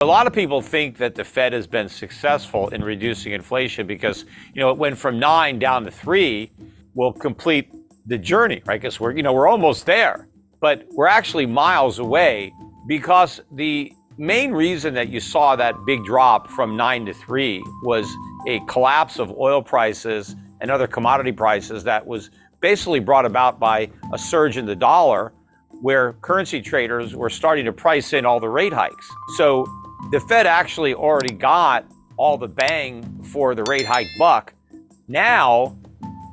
A lot of people think that the Fed has been successful in reducing inflation because, it went from 9 down to 3 will complete the journey, right? Because we're almost there, but we're actually miles away because the main reason that you saw that big drop from 9 to 3 was a collapse of oil prices and other commodity prices that was basically brought about by a surge in the dollar where currency traders were starting to price in all the rate hikes. So the Fed actually already got all the bang for the rate hike buck. Now,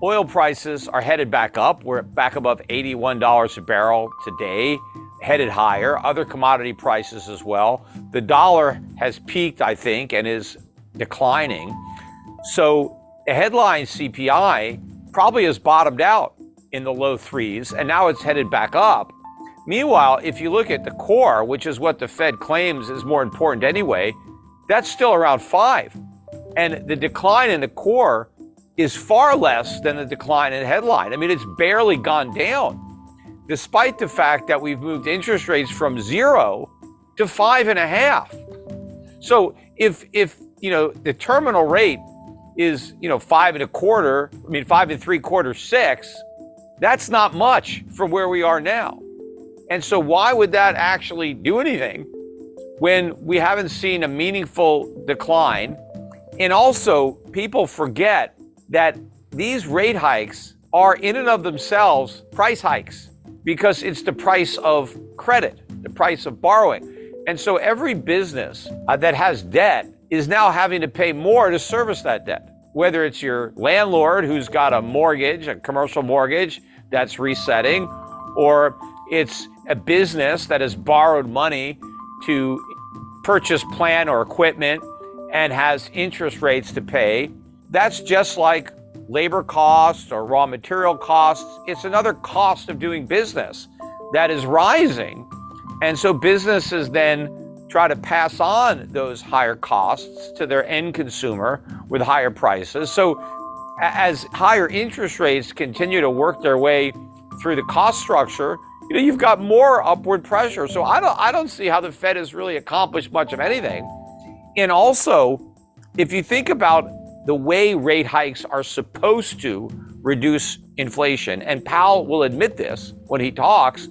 oil prices are headed back up. We're back above $81 a barrel today, headed higher. Other commodity prices as well. The dollar has peaked, I think, and is declining. So the headline CPI probably has bottomed out in the low 3s, and now it's headed back up. Meanwhile, if you look at the core, which is what the Fed claims is more important anyway, that's still around 5. And the decline in the core is far less than the decline in headline. I mean, it's barely gone down, despite the fact that we've moved interest rates from 0 to 5.5. So if the terminal rate is 5.25, 5.75, 6, that's not much from where we are now. And so why would that actually do anything when we haven't seen a meaningful decline? And also, people forget that these rate hikes are in and of themselves price hikes because it's the price of credit, the price of borrowing. And so every business that has debt is now having to pay more to service that debt, whether it's your landlord who's got a mortgage, a commercial mortgage that's resetting, or it's a business that has borrowed money to purchase plant or equipment and has interest rates to pay. That's just like labor costs or raw material costs. It's another cost of doing business that is rising. And so businesses then try to pass on those higher costs to their end consumer with higher prices. So as higher interest rates continue to work their way through the cost structure, you've got more upward pressure. So I don't see how the Fed has really accomplished much of anything. And also, if you think about the way rate hikes are supposed to reduce inflation, and Powell will admit this when he talks,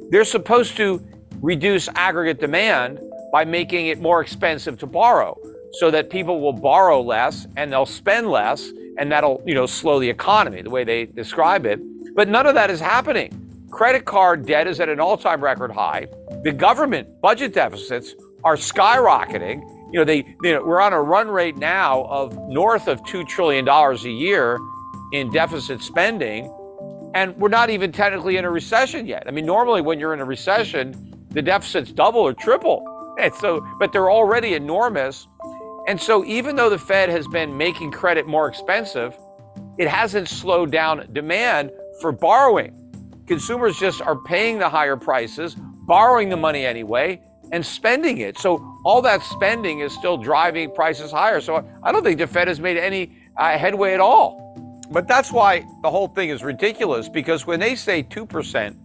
they're supposed to reduce aggregate demand by making it more expensive to borrow so that people will borrow less and they'll spend less, and that'll, slow the economy, the way they describe it. But none of that is happening. Credit card debt is at an all-time record high. The government budget deficits are skyrocketing. We're on a run rate now of north of $2 trillion a year in deficit spending, and we're not even technically in a recession yet. I mean, normally when you're in a recession, the deficits double or triple. And so, but they're already enormous. And so even though the Fed has been making credit more expensive, it hasn't slowed down demand for borrowing. Consumers just are paying the higher prices, borrowing the money anyway, and spending it. So all that spending is still driving prices higher. So I don't think the Fed has made any headway at all. But that's why the whole thing is ridiculous, because when they say 2%,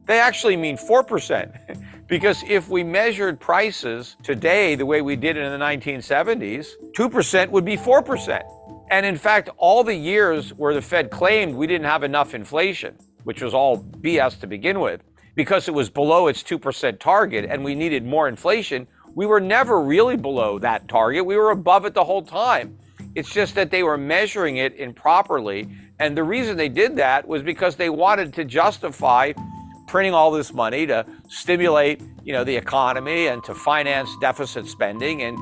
they actually mean 4%. Because if we measured prices today the way we did it in the 1970s, 2% would be 4%. And in fact, all the years where the Fed claimed we didn't have enough inflation, which was all BS to begin with, because it was below its 2% target and we needed more inflation, we were never really below that target. We were above it the whole time. It's just that they were measuring it improperly. And the reason they did that was because they wanted to justify printing all this money to stimulate, the economy and to finance deficit spending and,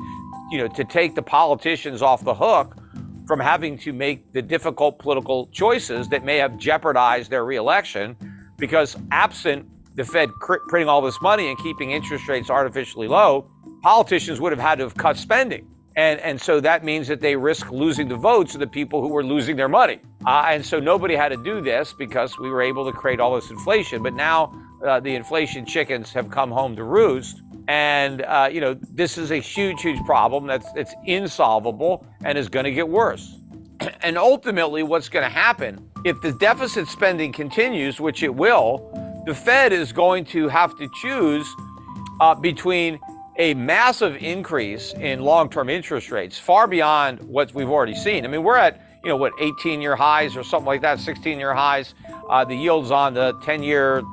to take the politicians off the hook from having to make the difficult political choices that may have jeopardized their reelection, because absent the Fed printing all this money and keeping interest rates artificially low, politicians would have had to have cut spending. And so that means that they risk losing the votes of the people who were losing their money. And so nobody had to do this because we were able to create all this inflation. But now the inflation chickens have come home to roost. And, this is a huge, huge problem that's insolvable and is going to get worse. And ultimately, what's going to happen, if the deficit spending continues, which it will, the Fed is going to have to choose between a massive increase in long-term interest rates, far beyond what we've already seen. I mean, we're at, 18-year highs or something like that, 16-year highs. The yields on the 10-year,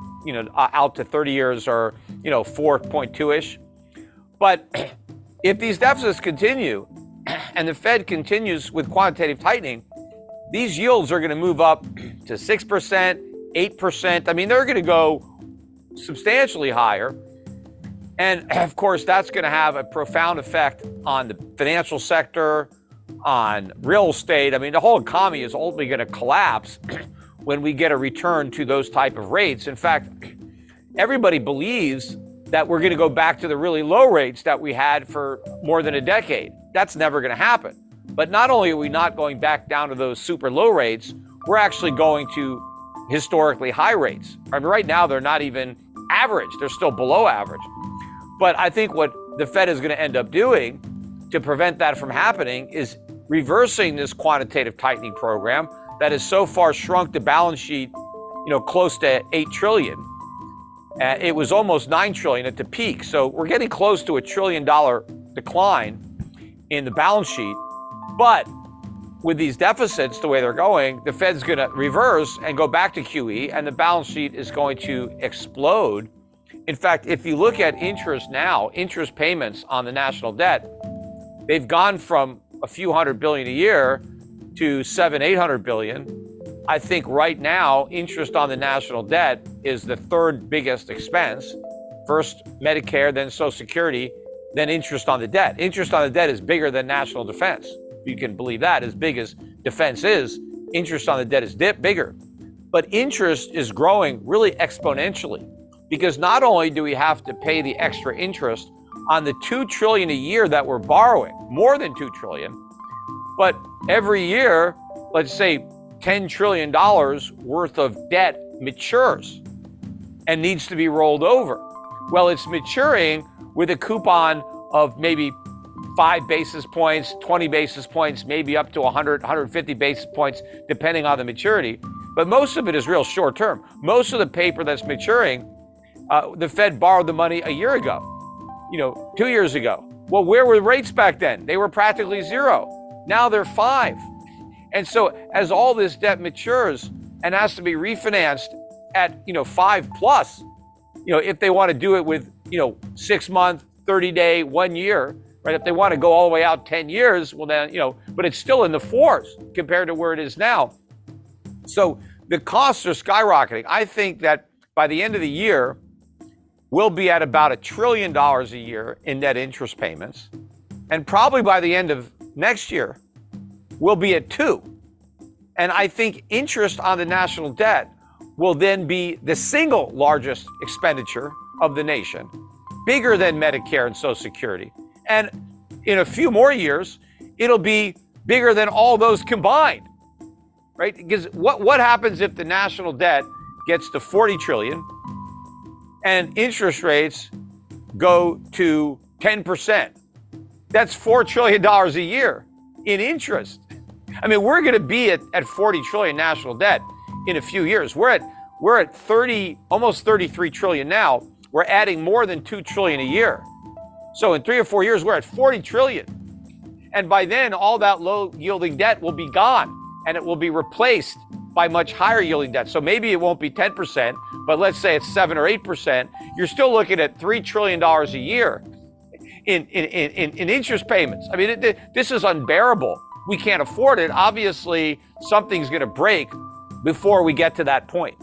out to 30 years are, 4.2-ish. But if these deficits continue and the Fed continues with quantitative tightening, these yields are going to move up to 6%, 8%. I mean, they're going to go substantially higher. And of course, that's going to have a profound effect on the financial sector, on real estate. I mean, the whole economy is ultimately going to collapse when we get a return to those type of rates. In fact, everybody believes that we're going to go back to the really low rates that we had for more than a decade. That's never going to happen. But not only are we not going back down to those super low rates, we're actually going to historically high rates. I mean, right now, they're not even average. They're still below average. But I think what the Fed is going to end up doing to prevent that from happening is reversing this quantitative tightening program that has so far shrunk the balance sheet, close to 8 trillion. It was almost 9 trillion at the peak. So we're getting close to $1 trillion decline in the balance sheet. But with these deficits, the way they're going, the Fed's going to reverse and go back to QE, and the balance sheet is going to explode. In fact, if you look at interest now, interest payments on the national debt, they've gone from a few $100 billion a year to $700-800 billion. I think right now, interest on the national debt is the third biggest expense. First Medicare, then Social Security, then interest on the debt. Interest on the debt is bigger than national defense. If you can believe that, as big as defense is, interest on the debt is bigger. But interest is growing really exponentially, because not only do we have to pay the extra interest on the $2 trillion a year that we're borrowing, more than $2 trillion, but every year, let's say $10 trillion worth of debt matures and needs to be rolled over. Well, it's maturing with a coupon of maybe 5 basis points, 20 basis points, maybe up to 100, 150 basis points, depending on the maturity. But most of it is real short term. Most of the paper that's maturing, the Fed borrowed the money a year ago, 2 years ago. Well, where were rates back then? They were practically zero. Now they're 5. And so as all this debt matures and has to be refinanced at, 5 plus, if they want to do it with, 6 month, 30 day, 1 year, right? If they want to go all the way out 10 years, well then, but it's still in the 4s compared to where it is now. So the costs are skyrocketing. I think that by the end of the year, we'll be at about $1 trillion a year in net interest payments. And probably by the end of next year, we'll be at 2. And I think interest on the national debt will then be the single largest expenditure of the nation, bigger than Medicare and Social Security. And in a few more years, it'll be bigger than all those combined, right? Because what happens if the national debt gets to 40 trillion and interest rates go to 10%? That's $4 trillion a year in interest. I mean, we're going to be at 40 trillion national debt in a few years. We're at 30, almost 33 trillion now. We're adding more than 2 trillion a year. So in 3 or 4 years, we're at 40 trillion. And by then, all that low yielding debt will be gone and it will be replaced by much higher yielding debt. So maybe it won't be 10%, but let's say it's 7 or 8%. You're still looking at $3 trillion a year in interest payments. I mean, this is unbearable. We can't afford it. Obviously, something's going to break before we get to that point.